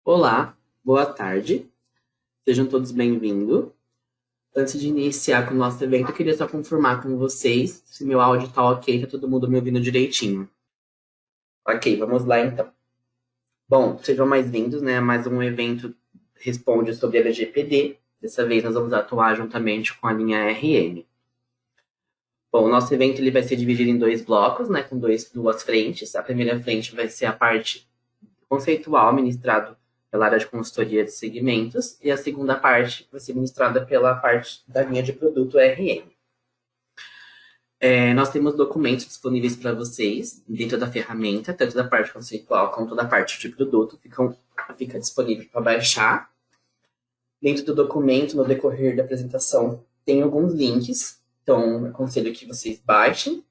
Olá, boa tarde, sejam todos bem-vindos. Antes de iniciar com o nosso evento, eu queria só confirmar com vocês se meu áudio tá ok, tá todo mundo me ouvindo direitinho. Ok, vamos lá então. Bom, sejam mais-vindos, né, a mais um evento Responde sobre LGPD. Dessa vez nós vamos atuar juntamente com a linha RM. Bom, o nosso evento ele vai ser dividido em dois blocos, né, com duas frentes. A primeira frente vai ser a parte conceitual ministrado pela área de consultoria de segmentos, e a segunda parte vai ser ministrada pela parte da linha de produto RM. Nós temos documentos disponíveis para vocês dentro da ferramenta, tanto da parte conceitual quanto da parte de produto, fica disponível para baixar. Dentro do documento, no decorrer da apresentação, tem alguns links, então aconselho que vocês baixem.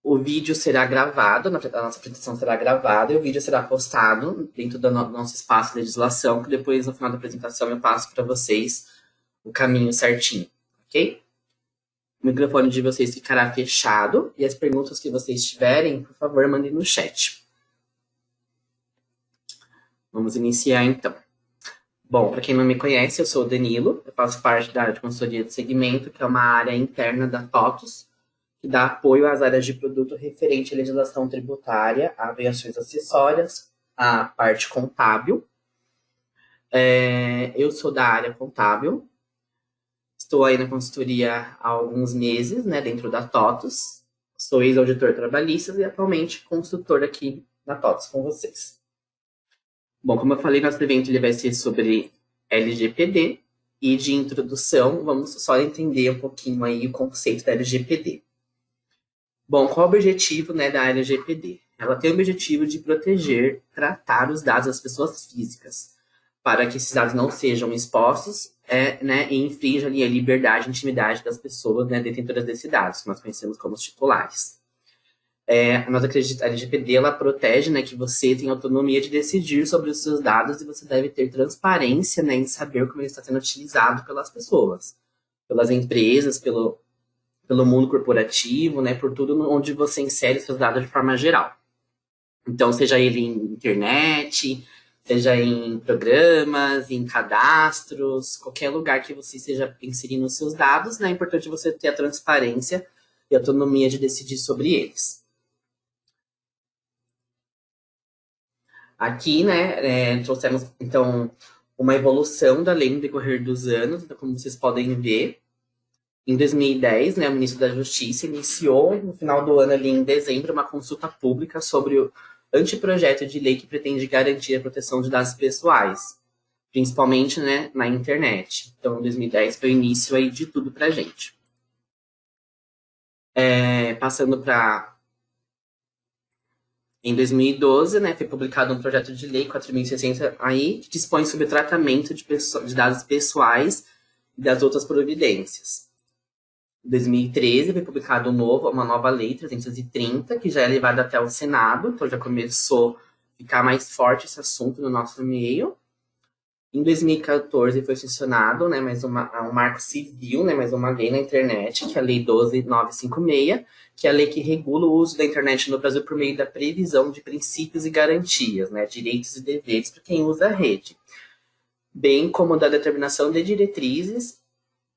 O vídeo será gravado, a nossa apresentação será gravada e o vídeo será postado dentro do nosso espaço de legislação, que depois, no final da apresentação, eu passo para vocês o caminho certinho, ok? O microfone de vocês ficará fechado e as perguntas que vocês tiverem, por favor, mandem no chat. Vamos iniciar, então. Bom, para quem não me conhece, eu sou o Danilo, eu faço parte da área de consultoria de segmento, que é uma área interna da TOTUS, que dá apoio às áreas de produto referente à legislação tributária, a avaliações acessórias, a parte contábil. Eu sou da área contábil, estou aí na consultoria há alguns meses, né, dentro da TOTUS, sou ex-auditor trabalhista e atualmente consultor aqui na TOTUS com vocês. Bom, como eu falei, nosso evento ele vai ser sobre LGPD, e de introdução, vamos só entender um pouquinho aí o conceito da LGPD. Bom, qual o objetivo, né, da LGPD? Ela tem o objetivo de proteger, tratar os dados das pessoas físicas, para que esses dados não sejam expostos, né, e infrinjam ali a liberdade e intimidade das pessoas, né, detentoras desses dados, que nós conhecemos como os titulares. Nós acreditamos, a LGPD ela protege, né, que você tem autonomia de decidir sobre os seus dados e você deve ter transparência, né, em saber como ele está sendo utilizado pelas pessoas, pelas empresas, pelo mundo corporativo, né, por tudo onde você insere seus dados de forma geral. Então, seja ele em internet, seja em programas, em cadastros, qualquer lugar que você esteja inserindo os seus dados, né, é importante você ter a transparência e autonomia de decidir sobre eles. Aqui, né, trouxemos, então, uma evolução da lei no decorrer dos anos, então, como vocês podem ver. Em 2010, né, o ministro da Justiça iniciou, no final do ano, ali em dezembro, uma consulta pública sobre o anteprojeto de lei que pretende garantir a proteção de dados pessoais, principalmente, né, na internet. Então, 2010 foi o início aí de tudo para a gente. Passando para... Em 2012, né, foi publicado um projeto de lei 4.060 aí, que dispõe sobre o tratamento de dados pessoais e das outras providências. Em 2013 foi publicado uma nova lei 330, que já é levada até o Senado, então já começou a ficar mais forte esse assunto no nosso meio. Em 2014 foi sancionado, né, um marco civil, né, mais uma lei na internet, que é a Lei 12.956, que é a lei que regula o uso da internet no Brasil por meio da previsão de princípios e garantias, né, direitos e deveres para quem usa a rede, bem como da determinação de diretrizes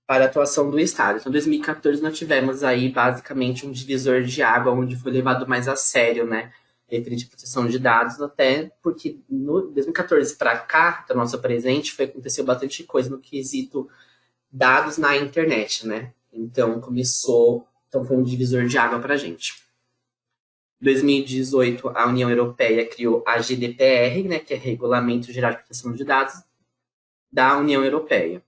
para a atuação do Estado. Então, em 2014, nós tivemos aí, basicamente, um divisor de água, onde foi levado mais a sério, né, referente à proteção de dados, até porque, no 2014 para cá, do nosso presente, aconteceu bastante coisa no quesito dados na internet, né? Então, foi um divisor de água para a gente. Em 2018, a União Europeia criou a GDPR, né, que é Regulamento Geral de Proteção de Dados da União Europeia.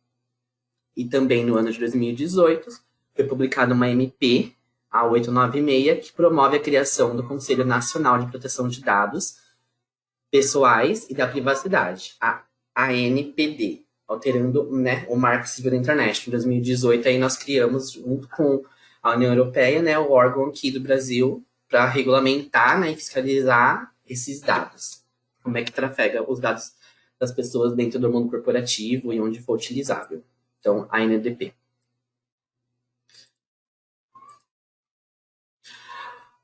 E também no ano de 2018 foi publicada uma MP, a 896, que promove a criação do Conselho Nacional de Proteção de Dados Pessoais e da Privacidade, a ANPD, alterando, né, o Marco Civil da Internet. Em 2018, aí nós criamos, junto com a União Europeia, né, o órgão aqui do Brasil para regulamentar, né, e fiscalizar esses dados. Como é que trafega os dados das pessoas dentro do mundo corporativo e onde for utilizável. Então, a ANPD.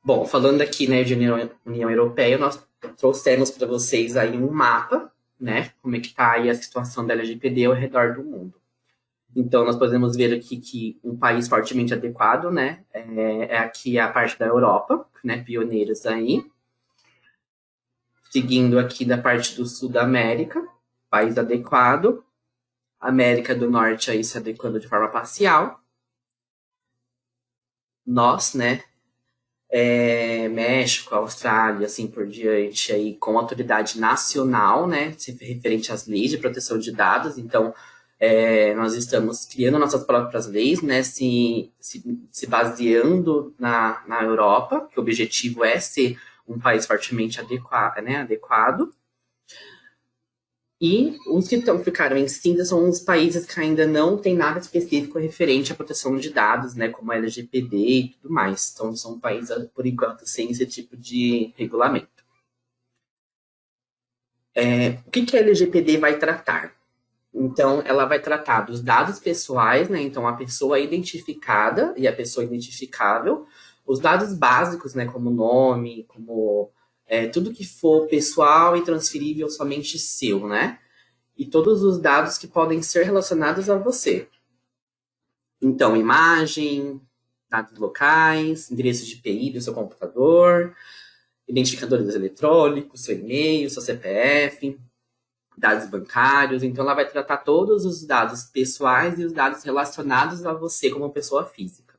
Bom, falando aqui, né, de União Europeia, nós trouxemos para vocês aí um mapa, né? Como é que está aí a situação da LGPD ao redor do mundo. Então, nós podemos ver aqui que um país fortemente adequado, né? É aqui a parte da Europa, né? Pioneiros aí. Seguindo aqui da parte do sul da América, país adequado. América do Norte aí se adequando de forma parcial. Nós, né? México, Austrália, assim por diante, aí com autoridade nacional, né? Referente às leis de proteção de dados. Então, nós estamos criando nossas próprias leis, né? Se baseando na Europa, que o objetivo é ser um país fortemente adequado. E os que ficaram em cinza são os países que ainda não tem nada específico referente à proteção de dados, né, como a LGPD e tudo mais. Então, são países, por enquanto, sem esse tipo de regulamento. O que a LGPD vai tratar? Então, ela vai tratar dos dados pessoais, né? Então, a pessoa identificada e a pessoa identificável. Os dados básicos, né? Como nome, como tudo que for pessoal e transferível somente seu, né? E todos os dados que podem ser relacionados a você. Então, imagem, dados locais, endereço de IPI do seu computador, identificadores eletrônicos, seu e-mail, seu CPF, dados bancários. Então, ela vai tratar todos os dados pessoais e os dados relacionados a você como pessoa física.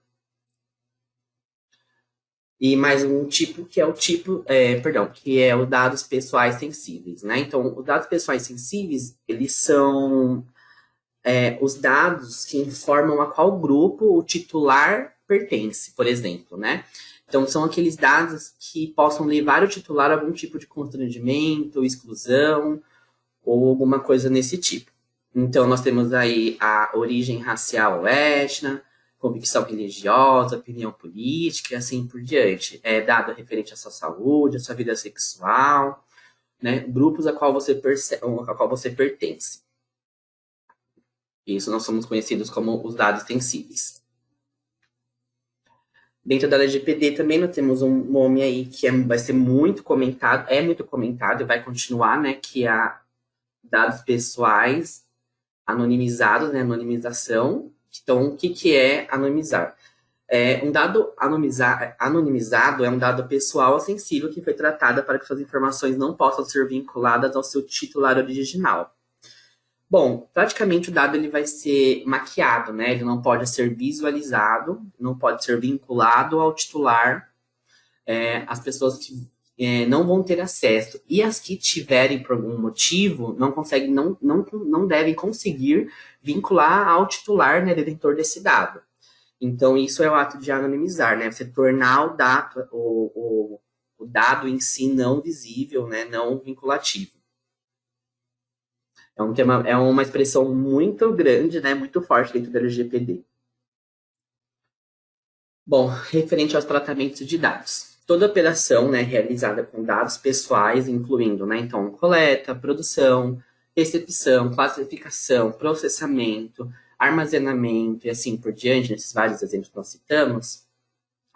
E mais um tipo, que é o tipo, que é os dados pessoais sensíveis, né? Então, os dados pessoais sensíveis, eles são os dados que informam a qual grupo o titular pertence, por exemplo, né? Então, são aqueles dados que possam levar o titular a algum tipo de constrangimento, exclusão, ou alguma coisa nesse tipo. Então, nós temos aí a origem racial ou étnica, convicção religiosa, opinião política e assim por diante. É dado referente à sua saúde, à sua vida sexual, né? Grupos a qual você pertence. Isso nós somos conhecidos como os dados sensíveis. Dentro da LGPD também nós temos um nome aí que vai ser muito comentado, e vai continuar, né? Que é dados pessoais anonimizados, né? Anonimização. Então, o que é anonimizar? Um dado anonimizado é um dado pessoal ou sensível que foi tratado para que suas informações não possam ser vinculadas ao seu titular original. Bom, praticamente o dado ele vai ser maquiado, né? Ele não pode ser visualizado, não pode ser vinculado ao titular. As pessoas que não vão ter acesso. E as que tiverem por algum motivo, não devem conseguir vincular ao titular, né, detentor desse dado. Então, isso é o ato de anonimizar, né? Você tornar o dado em si não visível, né? Não vinculativo. É uma expressão muito grande, né? Muito forte dentro do LGPD. Bom, referente aos tratamentos de dados. Toda operação, né, realizada com dados pessoais, incluindo, né, então, coleta, produção, recepção, classificação, processamento, armazenamento e assim por diante, nesses vários exemplos que nós citamos,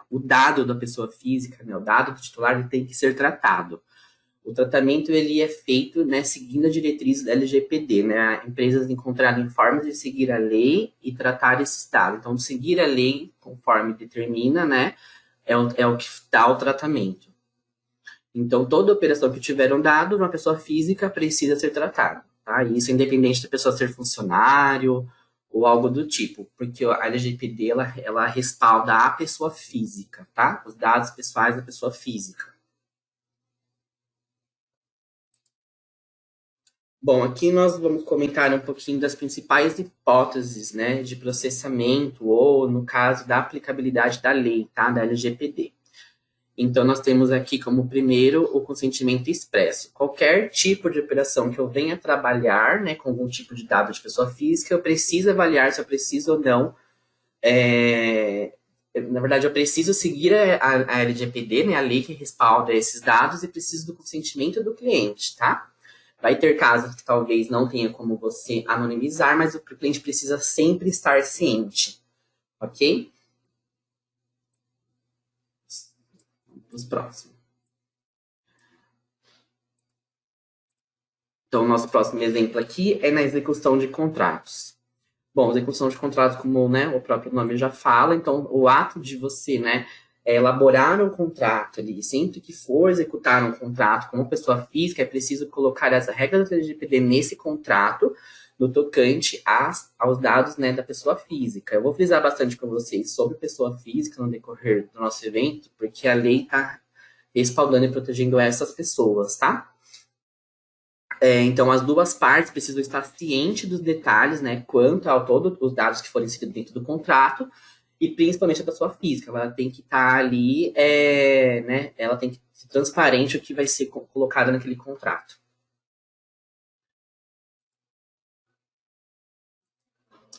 o dado da pessoa física, né, o dado do titular, ele tem que ser tratado. O tratamento ele é feito, né, seguindo a diretriz da LGPD, né? Empresas encontrarem formas de seguir a lei e tratar esse dado. Então, seguir a lei conforme determina, né, é o que dá o tratamento. Então, toda operação que tiver um dado, uma pessoa física precisa ser tratada, tá? Isso independente da pessoa ser funcionário ou algo do tipo, porque a LGPD ela respalda a pessoa física, tá? Os dados pessoais da pessoa física. Bom, aqui nós vamos comentar um pouquinho das principais hipóteses, né, de processamento ou, no caso, da aplicabilidade da lei, tá, da LGPD. Então, nós temos aqui como primeiro o consentimento expresso. Qualquer tipo de operação que eu venha trabalhar, né, com algum tipo de dado de pessoa física, eu preciso avaliar se eu preciso ou não. Na verdade, eu preciso seguir a LGPD, né, a lei que respalda esses dados, e preciso do consentimento do cliente, tá? Vai ter casos que talvez não tenha como você anonimizar, mas o cliente precisa sempre estar ciente, ok? Os próximos. Então, o nosso próximo exemplo aqui é na execução de contratos. Bom, execução de contrato, como, né, o próprio nome já fala, então o ato de você, né, elaborar um contrato ali, sempre que for executar um contrato como pessoa física, é preciso colocar as regras do LGPD nesse contrato, no tocante aos dados, né, da pessoa física. Eu vou frisar bastante com vocês sobre pessoa física no decorrer do nosso evento, porque a lei está respaldando e protegendo essas pessoas, tá? Então, as duas partes precisam estar cientes dos detalhes, né, quanto a todos os dados que forem inseridos dentro do contrato, e principalmente a pessoa física. Ela tem que estar ali, né, ela tem que ser transparente o que vai ser colocado naquele contrato.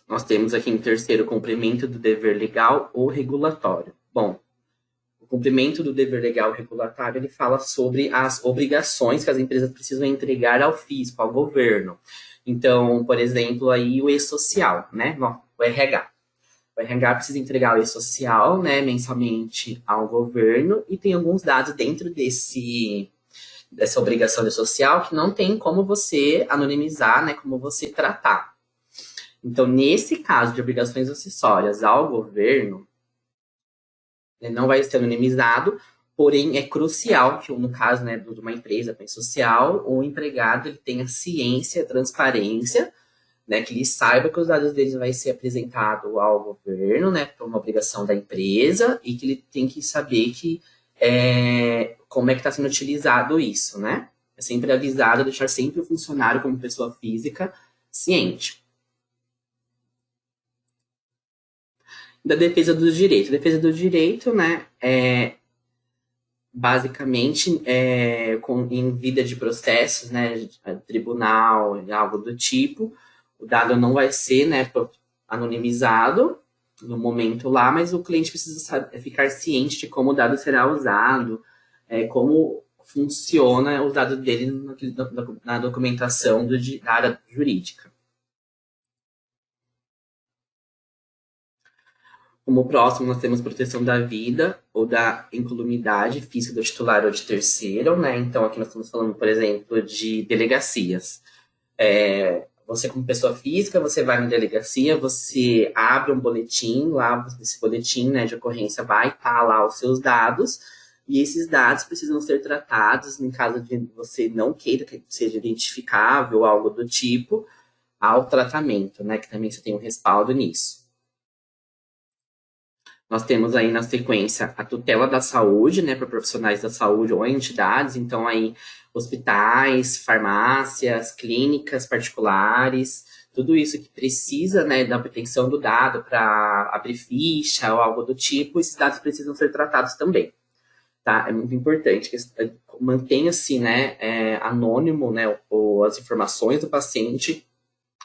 Nós temos aqui em terceiro, o cumprimento do dever legal ou regulatório. Bom, o cumprimento do dever legal regulatório, ele fala sobre as obrigações que as empresas precisam entregar ao fisco, ao governo. Então, por exemplo, aí o e-social, né? O RH. O RH precisa entregar o e-social, né, mensalmente ao governo, e tem alguns dados dentro dessa obrigação de social que não tem como você anonimizar, né, como você tratar. Então, nesse caso de obrigações acessórias ao governo, ele não vai ser anonimizado, porém é crucial que, no caso, né, de uma empresa social, o empregado ele tenha ciência, transparência, né, que ele saiba que os dados deles vai ser apresentado ao governo, né, por uma obrigação da empresa, e que ele tem que saber que como é que está sendo utilizado isso, né? É sempre avisado, deixar sempre o funcionário como pessoa física ciente. Da defesa dos direitos. Defesa do direito, né, basicamente, em vida de processos, né, tribunal, algo do tipo, o dado não vai ser, né, anonimizado no momento lá, mas o cliente precisa ficar ciente de como o dado será usado, como funciona os dados dele na documentação da área jurídica. Como próximo, nós temos proteção da vida ou da incolumidade física do titular ou de terceiro, né? Então, aqui nós estamos falando, por exemplo, de delegacias. Você, como pessoa física, você vai na delegacia, você abre um boletim, lá, esse boletim, né, de ocorrência vai estar lá os seus dados, e esses dados precisam ser tratados, em caso de você não queira que seja identificável, algo do tipo, ao tratamento, né? Que também você tem um respaldo nisso. Nós temos aí na sequência a tutela da saúde, né, para profissionais da saúde ou entidades, então aí hospitais, farmácias, clínicas particulares, tudo isso que precisa, né, da obtenção do dado para abrir ficha ou algo do tipo, esses dados precisam ser tratados também, tá? É muito importante que mantenha-se, né, anônimo, né, as informações do paciente,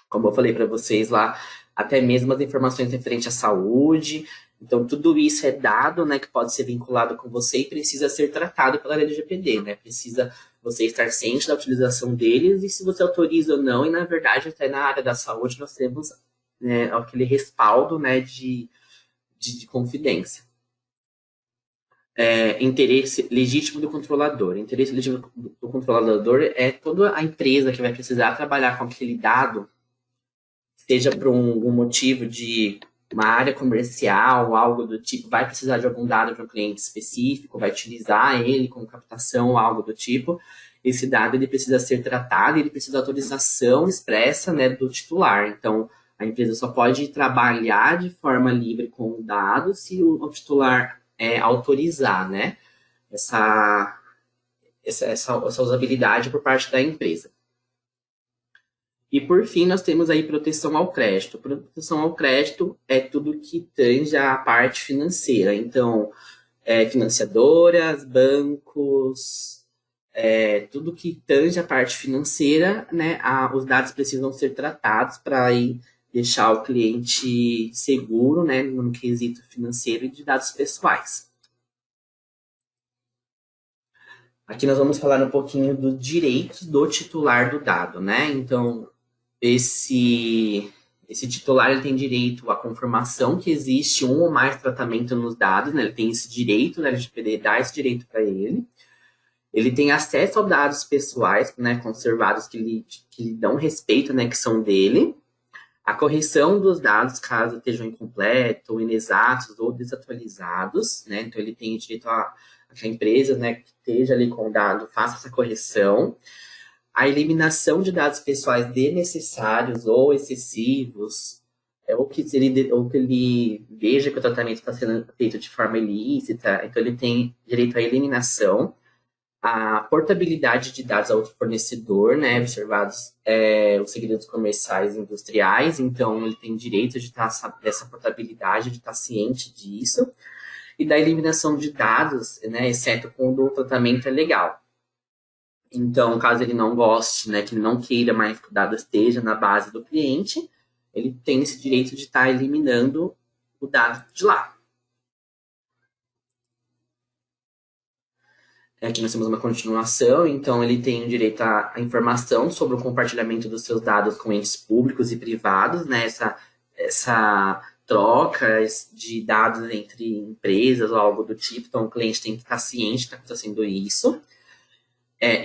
como eu falei para vocês lá, até mesmo as informações referentes à saúde. Então, tudo isso é dado, né, que pode ser vinculado com você e precisa ser tratado pela LGPD, né? Precisa você estar ciente da utilização deles e se você autoriza ou não. E, na verdade, até na área da saúde, nós temos, né, aquele respaldo, né, de confidência. Interesse legítimo do controlador. Interesse legítimo do controlador é toda a empresa que vai precisar trabalhar com aquele dado, seja por algum motivo de uma área comercial, algo do tipo, vai precisar de algum dado de um cliente específico, vai utilizar ele como captação, algo do tipo. Esse dado ele precisa ser tratado, ele precisa de autorização expressa, né, do titular. Então, a empresa só pode trabalhar de forma livre com o dado se o titular autorizar, né, essa usabilidade por parte da empresa. E, por fim, nós temos aí proteção ao crédito. Proteção ao crédito é tudo que tange a parte financeira. Então, financiadoras, bancos, tudo que tange a parte financeira, né, os dados precisam ser tratados para deixar o cliente seguro, né, no quesito financeiro e de dados pessoais. Aqui nós vamos falar um pouquinho dos direitos do titular do dado, né? Então, esse titular ele tem direito à confirmação que existe um ou mais tratamento nos dados, né? Ele tem esse direito, né? A LGPD dá esse direito para ele. Ele tem acesso a dados pessoais, né, conservados que lhe dão respeito, né, que são dele. A correção dos dados, caso estejam incompletos, ou inexatos, ou desatualizados, né? Então, ele tem direito a que a empresa, né, que esteja ali com o dado, faça essa correção. A eliminação de dados pessoais desnecessários ou excessivos, ou que ele veja que o tratamento está sendo feito de forma ilícita, então ele tem direito à eliminação. A portabilidade de dados a outro fornecedor, né, observados os segredos comerciais e industriais, então ele tem direito de estar dessa portabilidade, de estar ciente disso, e da eliminação de dados, né, exceto quando o tratamento é legal. Então, caso ele não goste, né, que ele não queira mais que o dado esteja na base do cliente, ele tem esse direito de estar eliminando o dado de lá. Aqui nós temos uma continuação, então ele tem o direito à informação sobre o compartilhamento dos seus dados com entes públicos e privados, né? Essa troca de dados entre empresas ou algo do tipo, então o cliente tem que estar ciente que está acontecendo isso.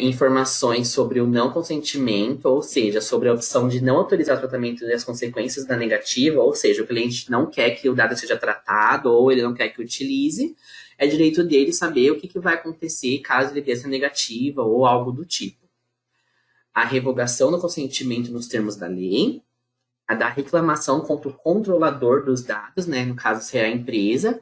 Informações sobre o não consentimento, ou seja, sobre a opção de não autorizar o tratamento e as consequências da negativa, ou seja, o cliente não quer que o dado seja tratado ou ele não quer que utilize, é direito dele saber o que vai acontecer caso ele dê essa negativa ou algo do tipo. A revogação do consentimento nos termos da lei, a da reclamação contra o controlador dos dados, né, no caso se é a empresa,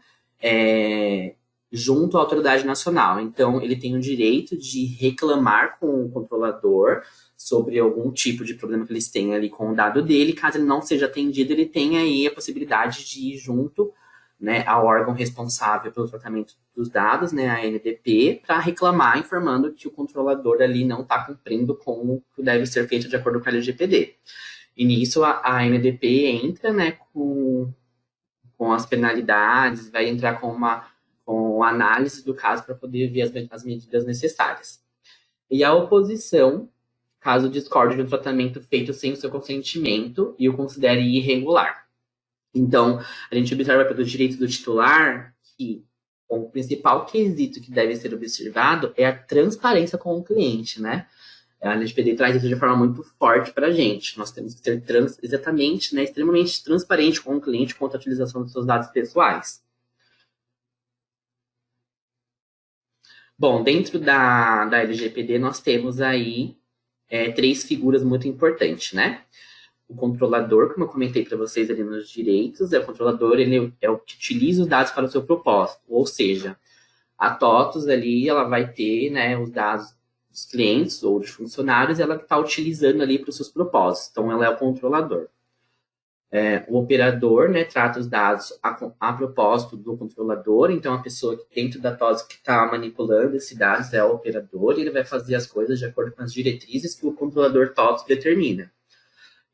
junto à autoridade nacional. Então, ele tem o direito de reclamar com o controlador sobre algum tipo de problema que eles têm ali com o dado dele. Caso ele não seja atendido, ele tem aí a possibilidade de ir junto, né, ao órgão responsável pelo tratamento dos dados, né, a ANDP, para reclamar, informando que o controlador ali não está cumprindo com o que deve ser feito de acordo com a LGPD. E nisso a ANDP entra, né, com as penalidades, vai entrar com análise do caso para poder ver as medidas necessárias. E a oposição, caso discorde de um tratamento feito sem o seu consentimento e o considere irregular. Então, a gente observa pelo direito do titular que o principal quesito que deve ser observado é a transparência com o cliente, né? A LGPD traz isso de forma muito forte para a gente. Nós temos que ser exatamente, né, extremamente transparente com o cliente quanto à utilização dos seus dados pessoais. Bom, dentro da LGPD nós temos aí 3 figuras muito importantes, né? O controlador, como eu comentei para vocês ali nos direitos, o controlador, ele é o que utiliza os dados para o seu propósito, ou seja, a TOTUS ali, ela vai ter, né, os dados dos clientes ou dos funcionários, ela está utilizando ali para os seus propósitos, então ela é o controlador. O operador, né, trata os dados a propósito do controlador, então a pessoa dentro da TOTUS que está manipulando esses dados é o operador, e ele vai fazer as coisas de acordo com as diretrizes que o controlador TOTUS determina.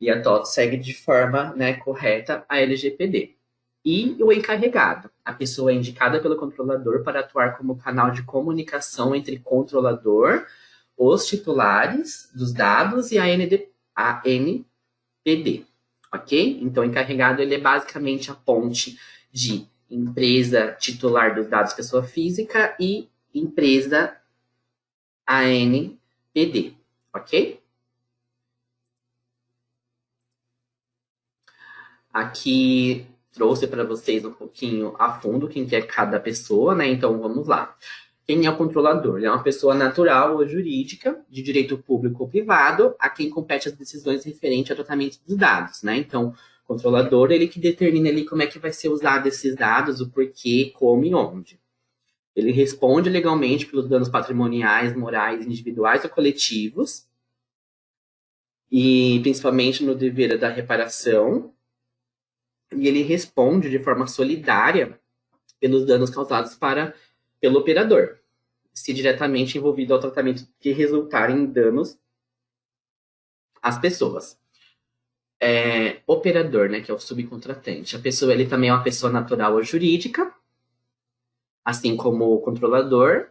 E a TOTUS segue de forma, né, correta a LGPD. E o encarregado. A pessoa é indicada pelo controlador para atuar como canal de comunicação entre controlador, os titulares dos dados e a NPD. Ok? Então, o encarregado ele é basicamente a ponte de empresa titular dos dados pessoa física e empresa ANPD. Ok? Aqui trouxe para vocês um pouquinho a fundo quem que é cada pessoa, né? Então, vamos lá. Quem é o controlador? Ele é uma pessoa natural ou jurídica, de direito público ou privado, a quem compete as decisões referentes ao tratamento dos dados, né? Então, o controlador, ele que determina ali como é que vai ser usado esses dados, o porquê, como e onde. Ele responde legalmente pelos danos patrimoniais, morais, individuais ou coletivos, e principalmente no dever da reparação, e ele responde de forma solidária pelos danos causados pelo operador, se diretamente envolvido ao tratamento que resultarem em danos às pessoas. Operador, né, que é o subcontratante. A pessoa, ele também é uma pessoa natural ou jurídica, assim como o controlador.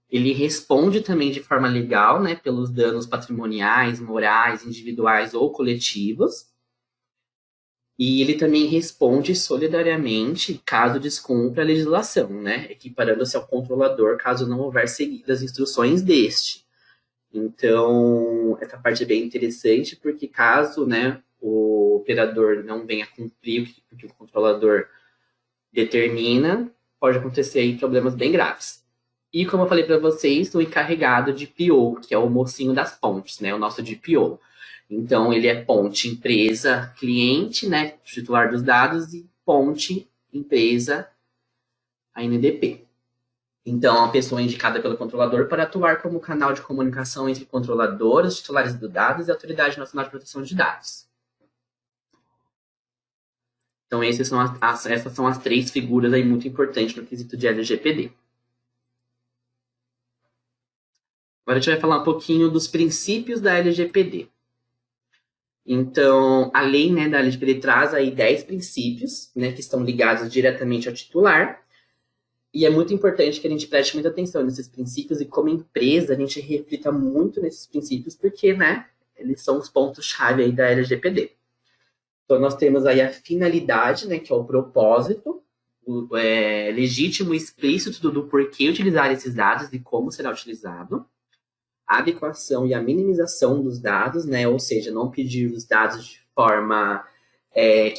Ele responde também de forma legal, né, pelos danos patrimoniais, morais, individuais ou coletivos. E ele também responde solidariamente caso descumpra a legislação, né? Equiparando-se ao controlador caso não houver seguido as instruções deste. Então, essa parte é bem interessante, porque caso, né, o operador não venha cumprir o que o controlador determina, pode acontecer aí problemas bem graves. E como eu falei para vocês, o encarregado de PO, que é o mocinho das pontes, né, o nosso DPO. Então, ele é ponte empresa cliente, né, titular dos dados, e ponte empresa ANDP. Então, é uma pessoa indicada pelo controlador para atuar como canal de comunicação entre controladores, titulares dos dados e a Autoridade Nacional de Proteção de Dados. Então, essas são as três figuras aí muito importantes no quesito de LGPD. Agora a gente vai falar um pouquinho dos princípios da LGPD. Então, a lei, né, da LGPD traz aí 10 princípios, né, que estão ligados diretamente ao titular. E é muito importante que a gente preste muita atenção nesses princípios e, como empresa, a gente reflita muito nesses princípios, porque, né, eles são os pontos-chave aí da LGPD. Então, nós temos aí a finalidade, né, que é o propósito, o legítimo e explícito do porquê utilizar esses dados e como será utilizado. A adequação e a minimização dos dados, né, ou seja, não pedir os dados de forma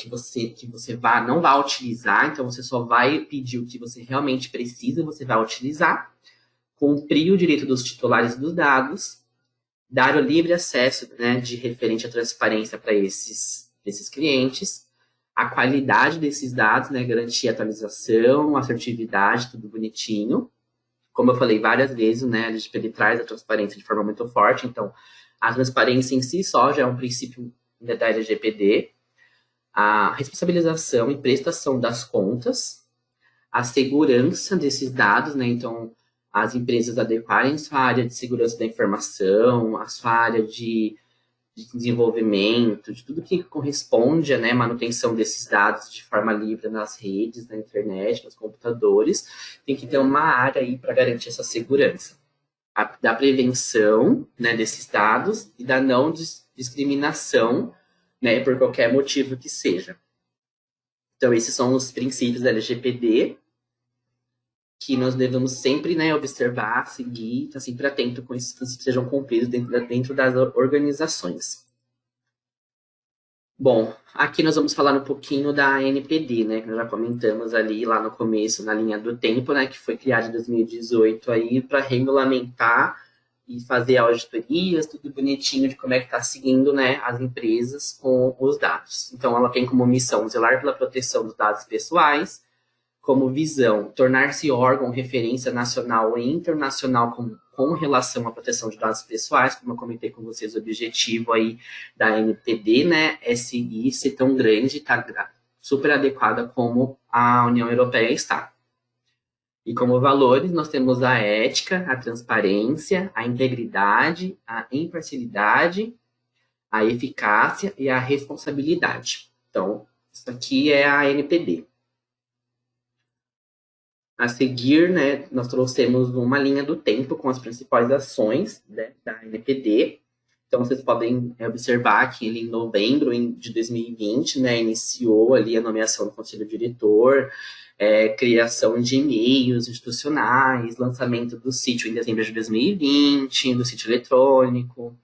que você não vai utilizar, então você só vai pedir o que você realmente precisa, você vai utilizar, cumprir o direito dos titulares dos dados, dar o livre acesso, né, de referente à transparência para esses clientes, a qualidade desses dados, né, garantir a atualização, assertividade, tudo bonitinho. Como eu falei várias vezes, né, a LGPD traz a transparência de forma muito forte, então a transparência em si só já é um princípio da LGPD, a responsabilização e prestação das contas, a segurança desses dados, né? Então, as empresas adequarem sua área de segurança da informação, a sua área de desenvolvimento, de tudo que corresponde à, né, manutenção desses dados de forma livre nas redes, na internet, nos computadores, tem que ter uma área aí para garantir essa segurança. Da prevenção, né, desses dados e da não discriminação, né, por qualquer motivo que seja. Então, esses são os princípios da LGPD que nós devemos sempre, né, observar, seguir, estar sempre atento com esses princípios que sejam cumpridos dentro das organizações. Bom, aqui nós vamos falar um pouquinho da ANPD, né, que nós já comentamos ali lá no começo, na linha do tempo, né, que foi criada em 2018 aí para regulamentar e fazer auditorias, tudo bonitinho de como é que está seguindo, né, as empresas com os dados. Então, ela tem como missão zelar pela proteção dos dados pessoais, como visão tornar-se órgão referência nacional e internacional com relação à proteção de dados pessoais, como eu comentei com vocês, o objetivo aí da NPD, né, é seguir ser tão grande, tá super adequada como a União Europeia está. E como valores, nós temos a ética, a transparência, a integridade, a imparcialidade, a eficácia e a responsabilidade. Então, isso aqui é a NPD. A seguir, né, nós trouxemos uma linha do tempo com as principais ações, né, da NPD. Então, vocês podem observar que ele, em novembro de 2020, né, iniciou ali a nomeação do conselho diretor, criação de e-mails institucionais, lançamento do sítio em dezembro de 2020, do sítio eletrônico,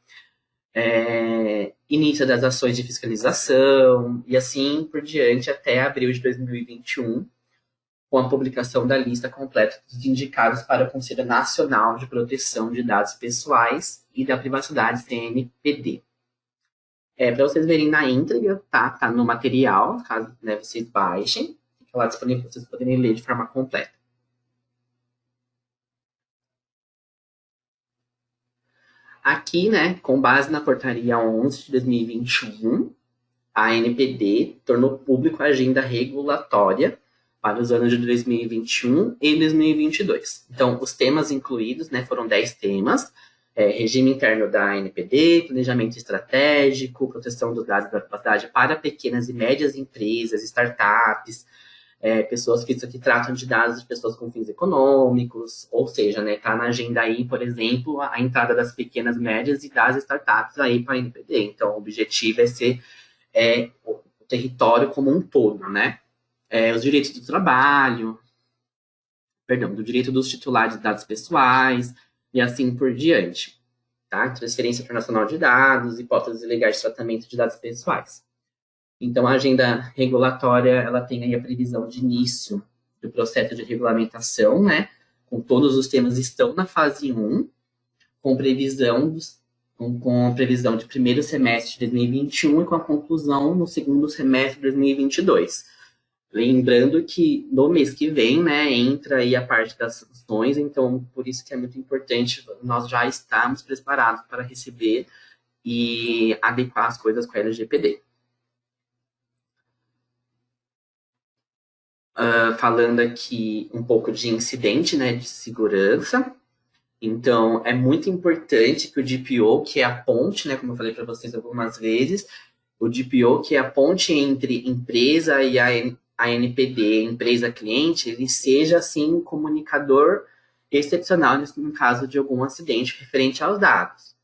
início das ações de fiscalização, e assim por diante até abril de 2021, com a publicação da lista completa dos indicados para o Conselho Nacional de Proteção de Dados Pessoais e da Privacidade, CNPD. Para vocês verem na íntegra, tá no material, caso, né, vocês baixem, fica lá disponível para vocês poderem ler de forma completa. Aqui, né, com base na portaria 11 de 2021, a ANPD tornou público a agenda regulatória para os anos de 2021 e 2022. Então, os temas incluídos, né, foram 10 temas, regime interno da ANPD, planejamento estratégico, proteção dos dados da privacidade para pequenas e médias empresas, startups, pessoas que tratam de dados de pessoas com fins econômicos, ou seja, né, tá na agenda aí, por exemplo, a entrada das pequenas, médias e das startups aí para a ANPD. Então, o objetivo é ser território como um todo, né? Os direitos do trabalho, do direito dos titulares de dados pessoais e assim por diante, tá? Transferência internacional de dados, hipóteses legais de tratamento de dados pessoais. Então, a agenda regulatória, ela tem aí a previsão de início do processo de regulamentação, né? Com todos os temas estão na fase 1, com previsão de primeiro semestre de 2021 e com a conclusão no segundo semestre de 2022. Lembrando que no mês que vem, né, entra aí a parte das sanções, então por isso que é muito importante nós já estarmos preparados para receber e adequar as coisas com a LGPD. Falando aqui um pouco de incidente, né, de segurança. Então, é muito importante que o DPO, que é a ponte, né, como eu falei para vocês algumas vezes, o DPO, que é a ponte entre empresa e a NPD, empresa-cliente, ele seja, assim, um comunicador excepcional no caso de algum acidente referente aos dados.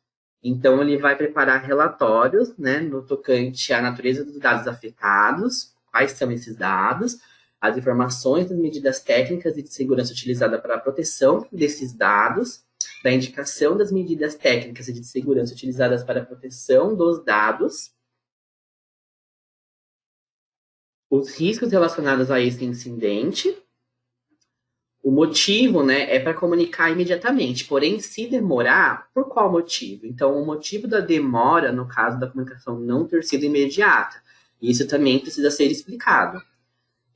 Então, ele vai preparar relatórios, né, no tocante à natureza dos dados afetados, quais são esses dados, as informações das medidas técnicas e de segurança utilizadas para a proteção desses dados, da indicação das medidas técnicas e de segurança utilizadas para a proteção dos dados, os riscos relacionados a esse incidente, o motivo, né, é para comunicar imediatamente, porém, se demorar, por qual motivo? Então, o motivo da demora, no caso da comunicação não ter sido imediata, isso também precisa ser explicado.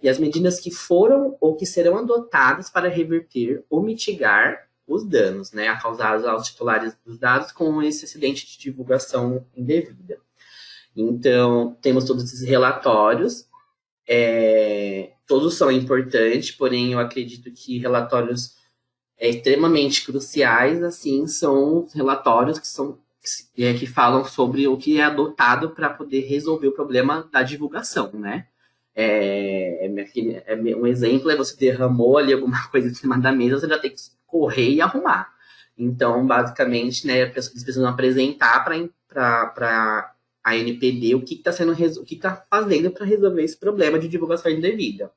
E as medidas que foram ou que serão adotadas para reverter ou mitigar os danos, né, causados aos titulares dos dados com esse acidente de divulgação indevida. Então, temos todos esses relatórios, todos são importantes, porém eu acredito que relatórios extremamente cruciais, assim, são relatórios que falam sobre o que é adotado para poder resolver o problema da divulgação, né? Um exemplo é você derramou ali alguma coisa em cima da mesa, você já tem que correr e arrumar. Então, basicamente, né, eles precisam apresentar para a NPD o que está fazendo para resolver esse problema de divulgação indevida.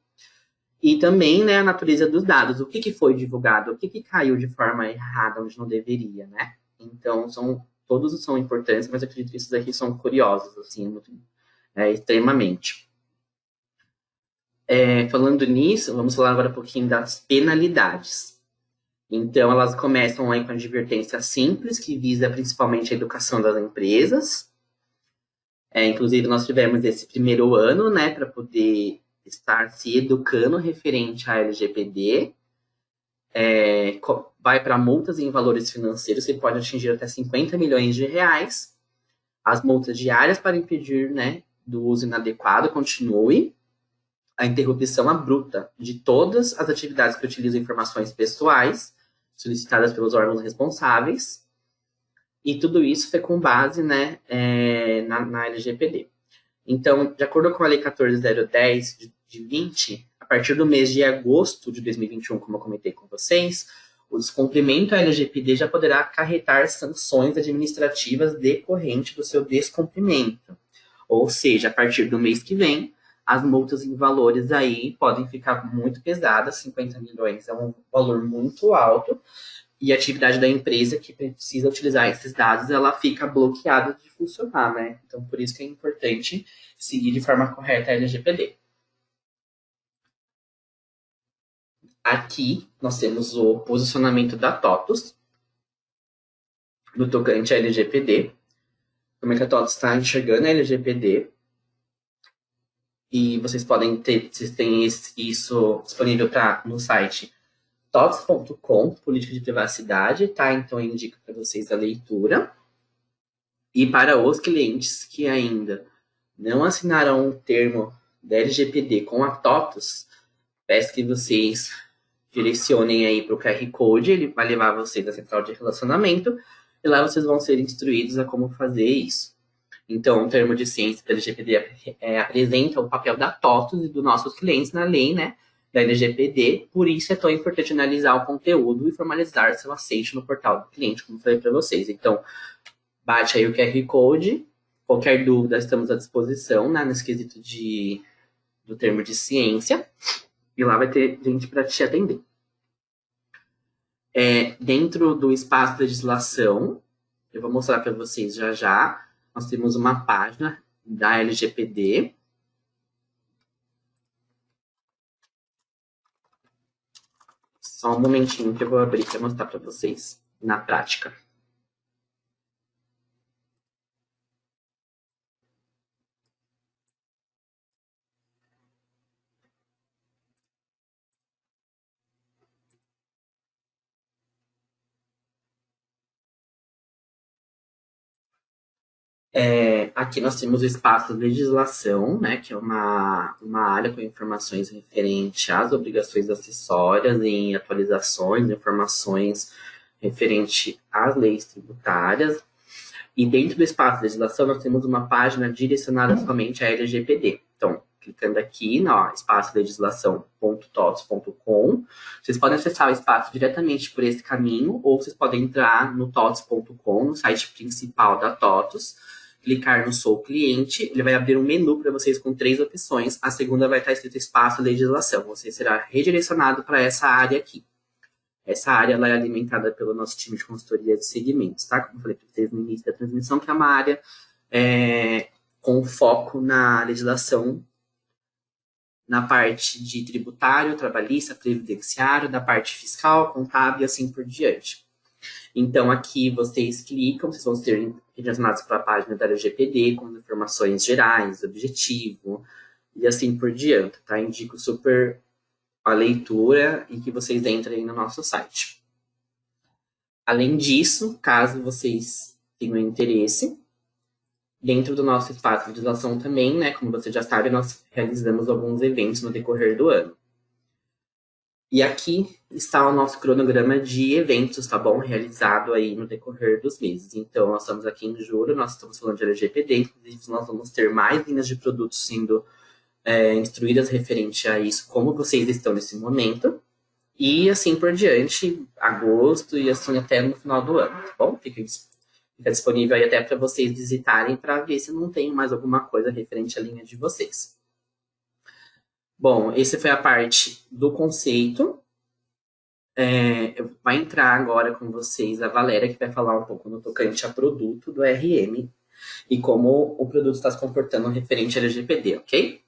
E também, né, a natureza dos dados, o que foi divulgado, o que caiu de forma errada onde não deveria, né? Então, todos são importantes, mas eu acredito que esses aqui são curiosos, assim, extremamente. Falando nisso, vamos falar agora um pouquinho das penalidades. Então, elas começam aí com a advertência simples, que visa principalmente a educação das empresas. Inclusive, nós tivemos esse primeiro ano, né, para poder estar se educando referente à LGPD. Vai para multas em valores financeiros, que pode atingir até 50 milhões de reais. As multas diárias para impedir, né, do uso inadequado continue. A interrupção abrupta de todas as atividades que utilizam informações pessoais solicitadas pelos órgãos responsáveis. E tudo isso foi com base, né, na LGPD. Então, de acordo com a Lei 14.010 de 20, a partir do mês de agosto de 2021, como eu comentei com vocês, o descumprimento à LGPD já poderá acarretar sanções administrativas decorrentes do seu descumprimento. Ou seja, a partir do mês que vem, as multas em valores aí podem ficar muito pesadas, 50 milhões é um valor muito alto, e a atividade da empresa que precisa utilizar esses dados, ela fica bloqueada de funcionar, né? Então, por isso que é importante seguir de forma correta a LGPD. Aqui, nós temos o posicionamento da TOTUS, no tocante à LGPD. Como é que a TOTUS está enxergando a LGPD? E vocês têm isso disponível no site totus.com, política de privacidade, tá? Então, eu indico para vocês a leitura. E para os clientes que ainda não assinaram o termo da LGPD com a TOTUS, peço que vocês direcionem aí para o QR Code, ele vai levar vocês à central de relacionamento, e lá vocês vão ser instruídos a como fazer isso. Então, o termo de ciência da LGPD apresenta o papel da TOTUS e dos nossos clientes na lei, né, da LGPD, por isso é tão importante analisar o conteúdo e formalizar seu aceite no portal do cliente, como eu falei para vocês. Então, bate aí o QR Code Qualquer dúvida, estamos à disposição, né, nesse quesito do termo de ciência. E lá vai ter gente para te atender. Dentro do espaço de legislação, eu vou mostrar para vocês já já, nós temos uma página da LGPD. Só um momentinho que eu vou abrir para mostrar para vocês na prática. Aqui nós temos o espaço legislação, né, que é uma área com informações referentes às obrigações acessórias em atualizações, informações referente às leis tributárias. E dentro do espaço de legislação, nós temos uma página direcionada somente à LGPD. Então, clicando aqui no espaçolegislação.tots.com, vocês podem acessar o espaço diretamente por esse caminho, ou vocês podem entrar no tots.com, no site principal da TOTOS, clicar no Sou Cliente, ele vai abrir um menu para vocês com 3 opções. A segunda vai estar escrito Espaço Legislação. Você será redirecionado para essa área aqui. Essa área ela é alimentada pelo nosso time de consultoria de segmentos, tá? Como eu falei para vocês no início da transmissão, que é uma área com foco na legislação, na parte de tributário, trabalhista, previdenciário, da parte fiscal, contábil e assim por diante. Então, aqui vocês clicam, vocês vão ser redirecionados para a página da LGPD, com informações gerais, objetivo e assim por diante, tá? Indico super a leitura e que vocês entrem no nosso site. Além disso, caso vocês tenham interesse, dentro do nosso espaço de legislação também, né, como você já sabe, nós realizamos alguns eventos no decorrer do ano. E aqui está o nosso cronograma de eventos, tá bom? Realizado aí no decorrer dos meses. Então, nós estamos aqui em julho, nós estamos falando de LGPD, inclusive nós vamos ter mais linhas de produtos sendo instruídas referente a isso, como vocês estão nesse momento. E assim por diante, agosto e assim até no final do ano, tá bom? Fica disponível aí até para vocês visitarem para ver se não tem mais alguma coisa referente à linha de vocês. Bom, essa foi a parte do conceito. Vai entrar agora com vocês a Valéria, que vai falar um pouco no tocante a produto do RM e como o produto está se comportando referente ao LGPD, ok?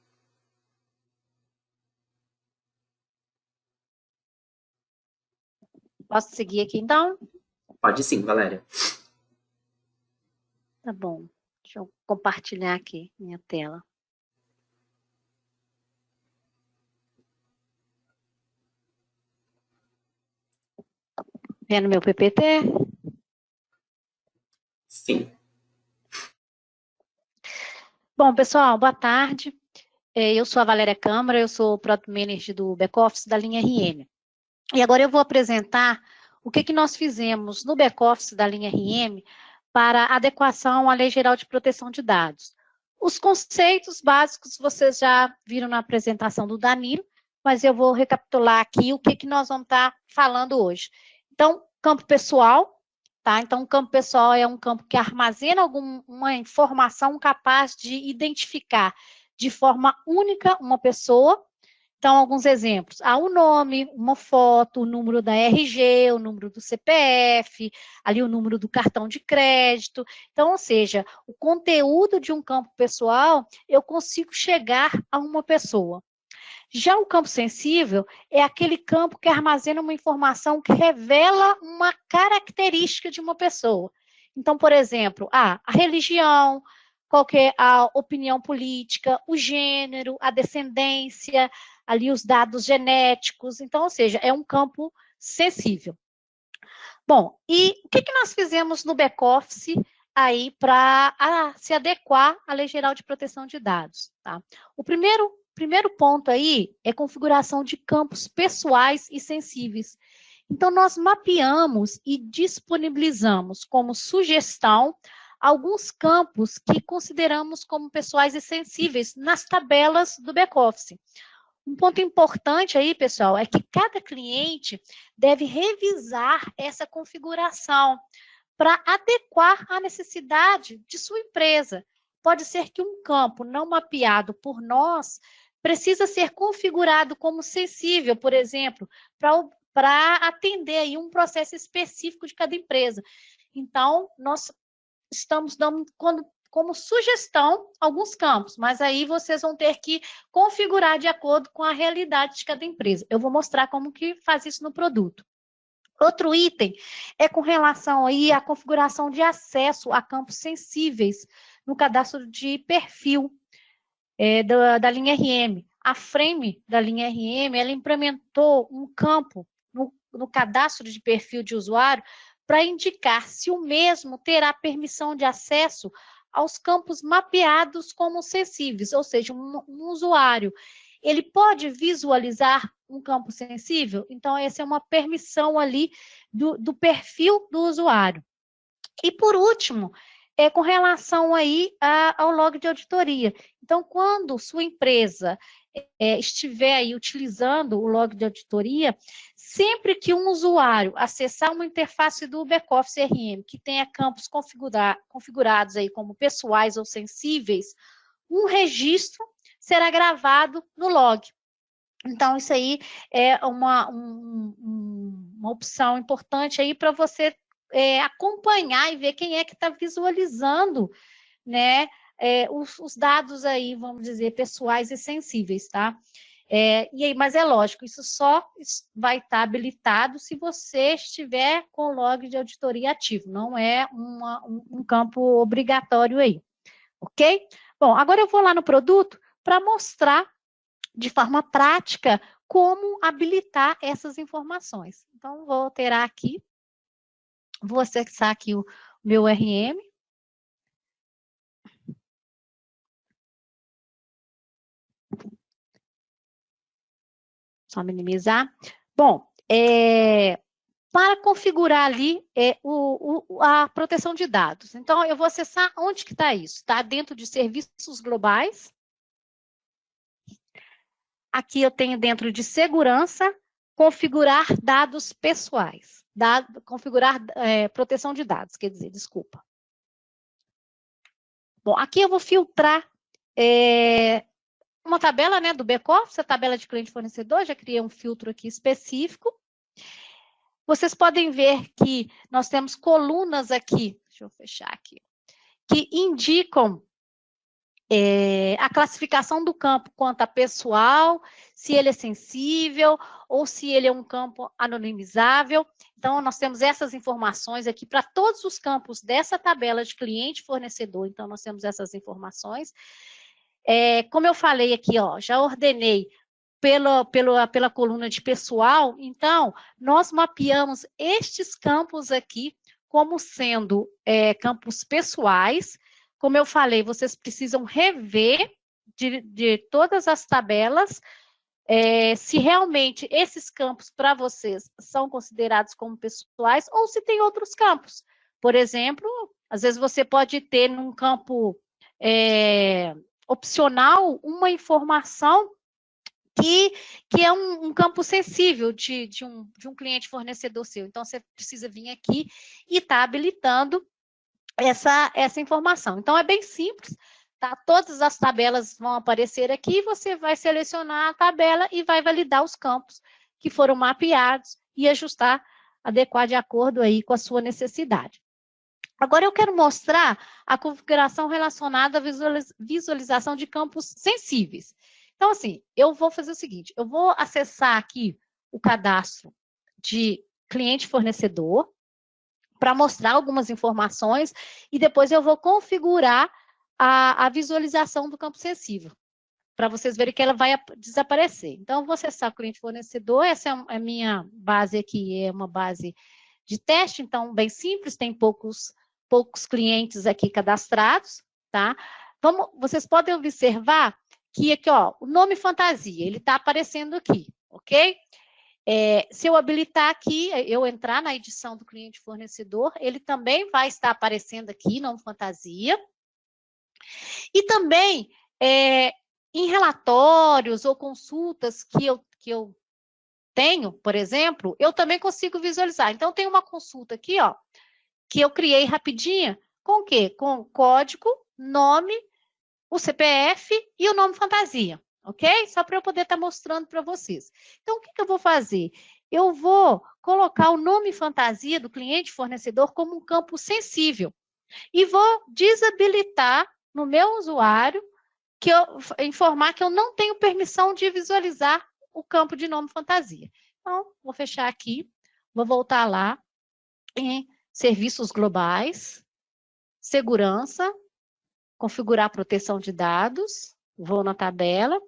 Posso seguir aqui, então? Pode sim, Valéria. Tá bom. Deixa eu compartilhar aqui minha tela. Vendo meu PPT? Sim. Bom, pessoal, boa tarde. Eu sou a Valéria Câmara, eu sou o Product Manager do back-office da linha RM. E agora eu vou apresentar o que nós fizemos no back-office da linha RM para adequação à Lei Geral de Proteção de Dados. Os conceitos básicos vocês já viram na apresentação do Danilo, mas eu vou recapitular aqui o que nós vamos estar falando hoje. Então, campo pessoal, tá? Então, o campo pessoal é um campo que armazena alguma informação capaz de identificar de forma única uma pessoa. Então, alguns exemplos. O nome, uma foto, o número da RG, o número do CPF, ali o número do cartão de crédito. Então, ou seja, o conteúdo de um campo pessoal, eu consigo chegar a uma pessoa. Já o campo sensível é aquele campo que armazena uma informação que revela uma característica de uma pessoa. Então, por exemplo, a religião, qual que é a opinião política, o gênero, a descendência, ali os dados genéticos. Então, ou seja, é um campo sensível. Bom, e o que nós fizemos no back-office aí para se adequar à Lei Geral de Proteção de Dados, tá? O primeiro ponto aí é configuração de campos pessoais e sensíveis. Então, nós mapeamos e disponibilizamos como sugestão alguns campos que consideramos como pessoais e sensíveis nas tabelas do back-office. Um ponto importante aí, pessoal, é que cada cliente deve revisar essa configuração para adequar à necessidade de sua empresa. pode ser que um campo não mapeado por nós precisa ser configurado como sensível, por exemplo, para atender aí um processo específico de cada empresa. Então, nós estamos dando como sugestão alguns campos, mas aí vocês vão ter que configurar de acordo com a realidade de cada empresa. Eu vou mostrar como que faz isso no produto. Outro item é com relação aí à configuração de acesso a campos sensíveis no cadastro de perfil da linha RM. A Frame da linha RM, ela implementou um campo no cadastro de perfil de usuário para indicar se o mesmo terá permissão de acesso aos campos mapeados como sensíveis, ou seja, um usuário, ele pode visualizar um campo sensível? Então, essa é uma permissão ali do perfil do usuário. E, por último, com relação aí ao log de auditoria. Então, quando sua empresa estiver aí utilizando o log de auditoria, sempre que um usuário acessar uma interface do back-office RM que tenha campos configurados aí como pessoais ou sensíveis, um registro será gravado no log. Então, isso aí é uma opção importante aí para você acompanhar e ver quem é que está visualizando, né, os dados aí, vamos dizer, pessoais e sensíveis, tá? Mas é lógico, isso só vai estar habilitado se você estiver com o log de auditoria ativo, não é um campo obrigatório aí, ok? Bom, agora eu vou lá no produto para mostrar de forma prática como habilitar essas informações. Então, vou alterar aqui, vou acessar aqui o meu RM. Só minimizar. Bom, para configurar ali a proteção de dados. Então, eu vou acessar onde que está isso. Está dentro de serviços globais. Aqui eu tenho dentro de segurança, configurar dados pessoais. Configurar proteção de dados, quer dizer, desculpa. Bom, aqui eu vou filtrar uma tabela, né, do back-office, a tabela de cliente fornecedor, já criei um filtro aqui específico. Vocês podem ver que nós temos colunas aqui, deixa eu fechar aqui, que indicam a classificação do campo quanto a pessoal, se ele é sensível ou se ele é um campo anonimizável. Então, nós temos essas informações aqui para todos os campos dessa tabela de cliente fornecedor. Então, nós temos essas informações. Como eu falei aqui, ó, já ordenei pela coluna de pessoal, então, nós mapeamos estes campos aqui como sendo campos pessoais. Como eu falei, vocês precisam rever de todas as tabelas, se realmente esses campos para vocês são considerados como pessoais ou se tem outros campos. Por exemplo, às vezes você pode ter num campo opcional uma informação que é um campo sensível de um cliente fornecedor seu. Então, você precisa vir aqui e estar habilitando essa informação. Então, é bem simples, tá? Todas as tabelas vão aparecer aqui, você vai selecionar a tabela e vai validar os campos que foram mapeados e ajustar, adequar de acordo aí com a sua necessidade. Agora, eu quero mostrar a configuração relacionada à visualização de campos sensíveis. Então, assim, eu vou fazer o seguinte, eu vou acessar aqui o cadastro de cliente fornecedor, para mostrar algumas informações e depois eu vou configurar a visualização do campo sensível, para vocês verem que ela vai desaparecer. Então, eu vou acessar o cliente fornecedor, essa é a minha base aqui, é uma base de teste, então, bem simples, tem poucos clientes aqui cadastrados, tá? Vocês podem observar que aqui, ó, o nome fantasia, ele está aparecendo aqui, ok? Se eu habilitar aqui, eu entrar na edição do cliente fornecedor, ele também vai estar aparecendo aqui, nome fantasia. E também, em relatórios ou consultas que eu tenho, por exemplo, eu também consigo visualizar. Então, tem uma consulta aqui, ó, que eu criei rapidinha, com o quê? Com código, nome o CPF e o nome fantasia, ok? Só para eu poder estar mostrando para vocês. Então, o que eu vou fazer? Eu vou colocar o nome fantasia do cliente fornecedor como um campo sensível e vou desabilitar no meu usuário informar que eu não tenho permissão de visualizar o campo de nome fantasia. Então, vou fechar aqui, vou voltar lá em serviços globais, segurança, configurar proteção de dados, vou na tabela,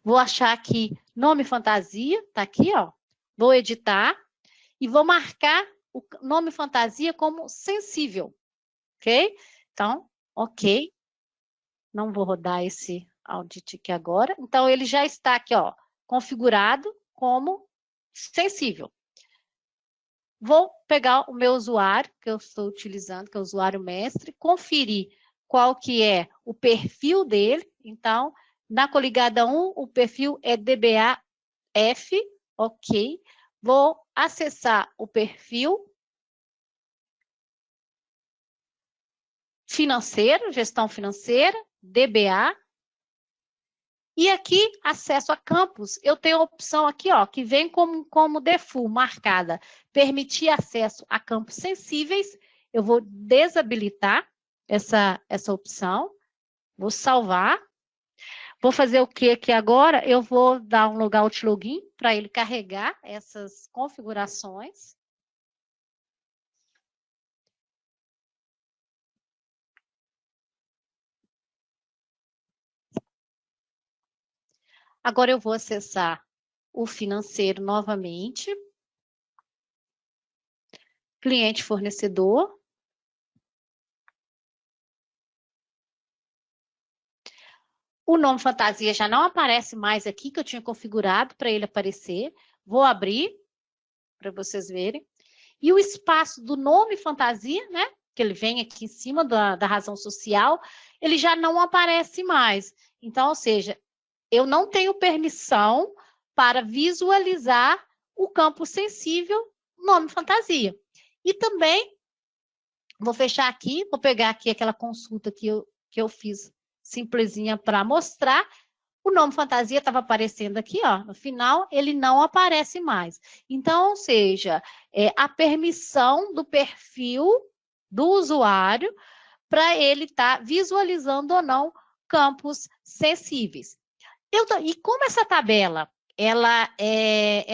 vou achar aqui nome fantasia, tá aqui, ó, vou editar e vou marcar o nome fantasia como sensível, ok? Então, ok, não vou rodar esse audit aqui agora, então ele já está aqui, ó, configurado como sensível. Vou pegar o meu usuário, que eu estou utilizando, que é o usuário mestre, conferir qual que é o perfil dele. Então, na coligada 1, o perfil é DBA-F, ok. Vou acessar o perfil financeiro, gestão financeira, DBA. E aqui, acesso a campos, eu tenho a opção aqui, ó, que vem como default marcada, permitir acesso a campos sensíveis. Eu vou desabilitar essa opção, vou salvar. Vou fazer o que aqui agora? Eu vou dar um logout login para ele carregar essas configurações. Agora eu vou acessar o financeiro novamente. Cliente fornecedor. O nome fantasia já não aparece mais aqui, que eu tinha configurado para ele aparecer. Vou abrir, para vocês verem. E o espaço do nome fantasia, né? Que ele vem aqui em cima da razão social, ele já não aparece mais. Então, ou seja, eu não tenho permissão para visualizar o campo sensível nome fantasia. E também, vou fechar aqui, vou pegar aqui aquela consulta que eu fiz simplesinha para mostrar. O nome fantasia estava aparecendo aqui, ó, no final, ele não aparece mais. Então, ou seja, a permissão do perfil do usuário para ele estar visualizando ou não campos sensíveis. E como essa tabela, ela é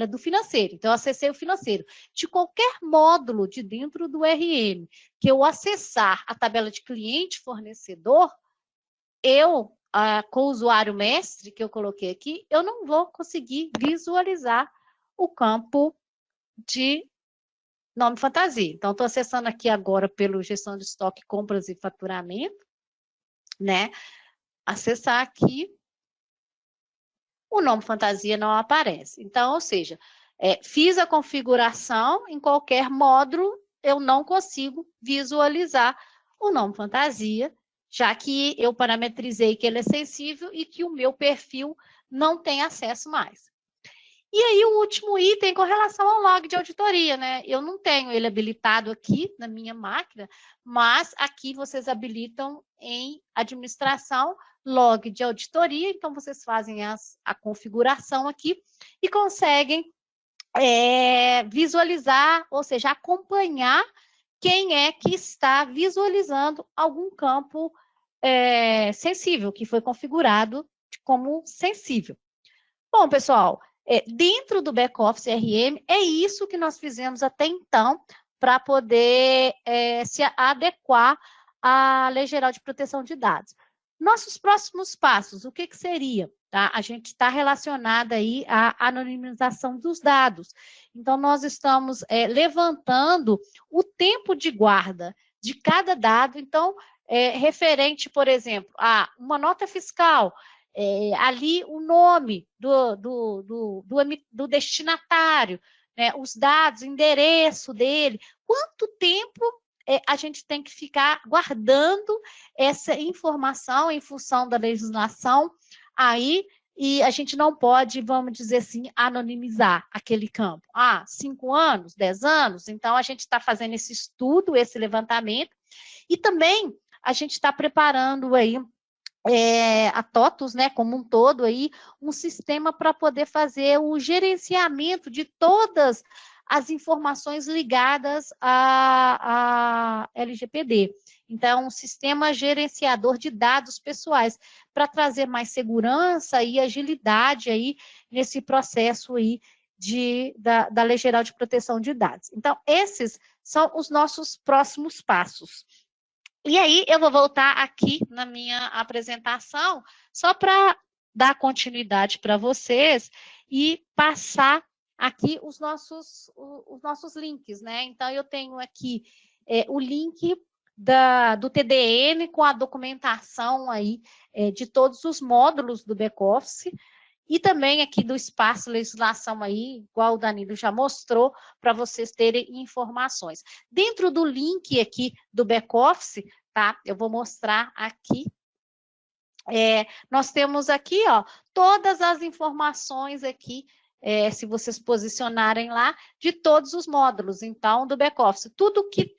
do financeiro, então eu acessei o financeiro. De qualquer módulo de dentro do RM que eu acessar a tabela de cliente fornecedor, com o usuário mestre que eu coloquei aqui, eu não vou conseguir visualizar o campo de nome fantasia. Então, estou acessando aqui agora pelo gestão de estoque, compras e faturamento, né? Acessar aqui, o nome fantasia não aparece. Então, ou seja, fiz a configuração, em qualquer módulo, eu não consigo visualizar o nome fantasia, já que eu parametrizei que ele é sensível e que o meu perfil não tem acesso mais. E aí, o último item com relação ao log de auditoria, né? Eu não tenho ele habilitado aqui na minha máquina, mas aqui vocês habilitam em administração, log de auditoria, então vocês fazem a configuração aqui e conseguem visualizar, ou seja, acompanhar quem é que está visualizando algum campo sensível, que foi configurado como sensível. Bom, pessoal, dentro do back-office RM, é isso que nós fizemos até então para poder se adequar à Lei Geral de Proteção de Dados. Nossos próximos passos, o que seria? Tá? A gente está relacionado aí à anonimização dos dados. Então, nós estamos levantando o tempo de guarda de cada dado. Então, referente, por exemplo, a uma nota fiscal, ali o nome do destinatário, né, os dados, o endereço dele, quanto tempo a gente tem que ficar guardando essa informação em função da legislação aí, e a gente não pode, vamos dizer assim, anonimizar aquele campo. 5 anos, 10 anos, então a gente está fazendo esse estudo, esse levantamento, e também a gente está preparando aí a TOTUS, né, como um todo aí, um sistema para poder fazer o gerenciamento de todas as informações ligadas à LGPD. Então, um sistema gerenciador de dados pessoais, para trazer mais segurança e agilidade aí nesse processo aí da Lei Geral de Proteção de Dados. Então, esses são os nossos próximos passos. E aí, eu vou voltar aqui na minha apresentação, só para dar continuidade para vocês e passar aqui os nossos links, né? Então, eu tenho aqui o link do TDN com a documentação aí de todos os módulos do back-office, e também aqui do espaço legislação aí, igual o Danilo já mostrou, para vocês terem informações. Dentro do link aqui do back-office, tá? Eu vou mostrar aqui. Nós temos aqui, ó, todas as informações aqui, se vocês posicionarem lá, de todos os módulos, então, do back-office. Tudo que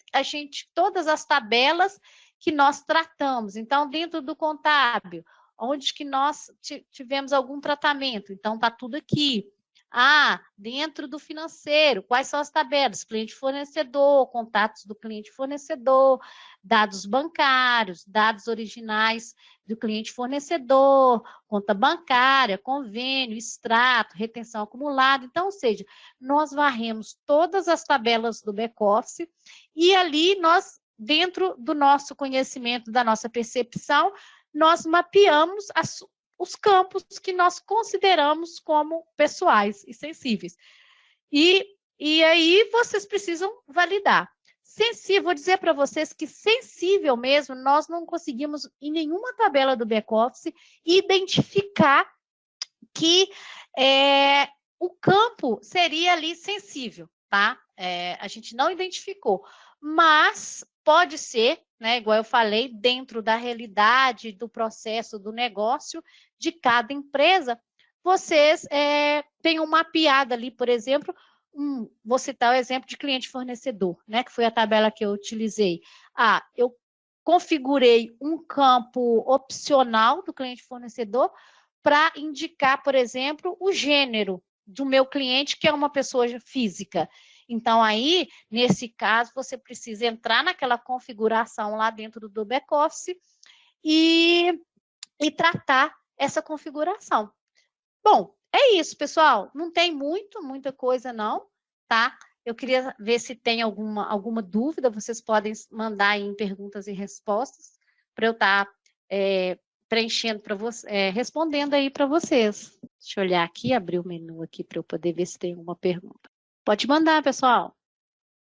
todas as tabelas que nós tratamos. Então, dentro do contábil, onde que nós tivemos algum tratamento, então está tudo aqui. Dentro do financeiro, quais são as tabelas? Cliente fornecedor, contatos do cliente fornecedor, dados bancários, dados originais do cliente fornecedor, conta bancária, convênio, extrato, retenção acumulada. Então, ou seja, nós varremos todas as tabelas do back-office e ali nós, dentro do nosso conhecimento, da nossa percepção, nós mapeamos os campos que nós consideramos como pessoais e sensíveis. E aí vocês precisam validar. Sensível, vou dizer para vocês que sensível mesmo, nós não conseguimos em nenhuma tabela do back-office identificar que o campo seria ali sensível, tá? A gente não identificou, mas pode ser, né, igual eu falei, dentro da realidade do processo do negócio de cada empresa, vocês têm uma mapeada ali, por exemplo, vou citar o exemplo de cliente fornecedor, né, que foi a tabela que eu utilizei. Eu configurei um campo opcional do cliente fornecedor para indicar, por exemplo, o gênero do meu cliente, que é uma pessoa física. Então, aí, nesse caso, você precisa entrar naquela configuração lá dentro do back-office e tratar essa configuração. Bom, é isso, pessoal. Não tem muita coisa, não, tá? Eu queria ver se tem alguma dúvida. Vocês podem mandar aí em perguntas e respostas para eu estar preenchendo para você, respondendo aí para vocês. Deixa eu olhar aqui, abrir o menu aqui para eu poder ver se tem alguma pergunta. Pode mandar, pessoal.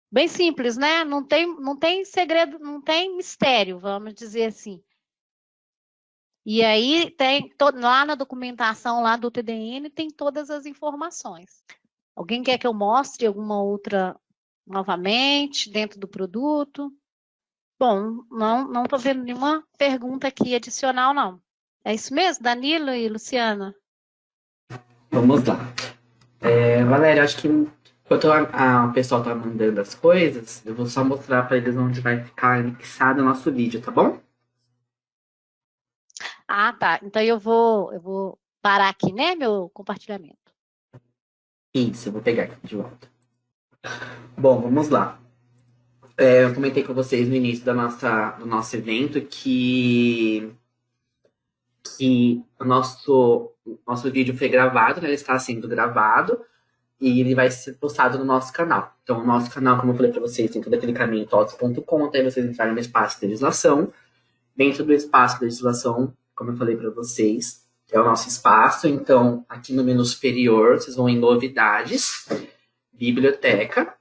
Bem simples, né? Não tem segredo, não tem mistério, vamos dizer assim. E aí tem lá na documentação lá do TDN tem todas as informações. Alguém quer que eu mostre alguma outra novamente dentro do produto? Bom, não estou vendo nenhuma pergunta aqui adicional, não. É isso mesmo, Danilo e Luciana? Vamos lá. Valéria, acho que enquanto o pessoal tá mandando as coisas, eu vou só mostrar para eles onde vai ficar anexado o nosso vídeo, tá bom? Tá. Então eu vou parar aqui, né, meu compartilhamento. Isso, eu vou pegar aqui de volta. Bom, vamos lá. Eu comentei com vocês no início do nosso evento que o nosso vídeo foi gravado, né? Ele está sendo gravado e ele vai ser postado no nosso canal. Então, o nosso canal, como eu falei para vocês, tem todo aquele caminho totos.com, até vocês entrarem no espaço de legislação. Dentro do espaço de legislação, como eu falei para vocês, é o nosso espaço. Então, aqui no menu superior, vocês vão em novidades, biblioteca.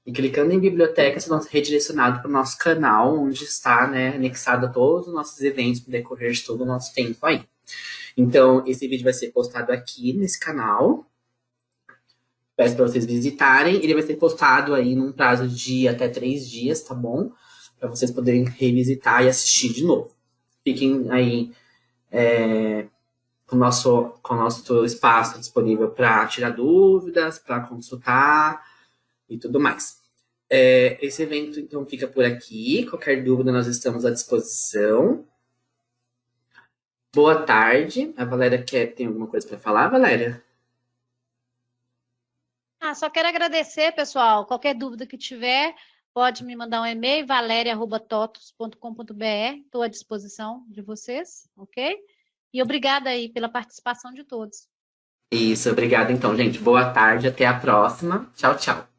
E clicando em biblioteca, vocês vão ser redirecionados para o nosso canal, onde está, né, anexado a todos os nossos eventos no decorrer de todo o nosso tempo aí. Então, esse vídeo vai ser postado aqui nesse canal. Peço para vocês visitarem. Ele vai ser postado aí num prazo de até 3 dias, tá bom? Para vocês poderem revisitar e assistir de novo. Fiquem aí com o nosso espaço disponível para tirar dúvidas, para consultar e tudo mais. Esse evento, então, fica por aqui. Qualquer dúvida, nós estamos à disposição. Boa tarde. A Valéria tem alguma coisa para falar, Valéria? Só quero agradecer, pessoal. Qualquer dúvida que tiver, pode me mandar um e-mail, valeria@totos.com.br. Estou à disposição de vocês, ok? E obrigada aí pela participação de todos. Isso, obrigada então, gente. Boa tarde, até a próxima. Tchau, tchau.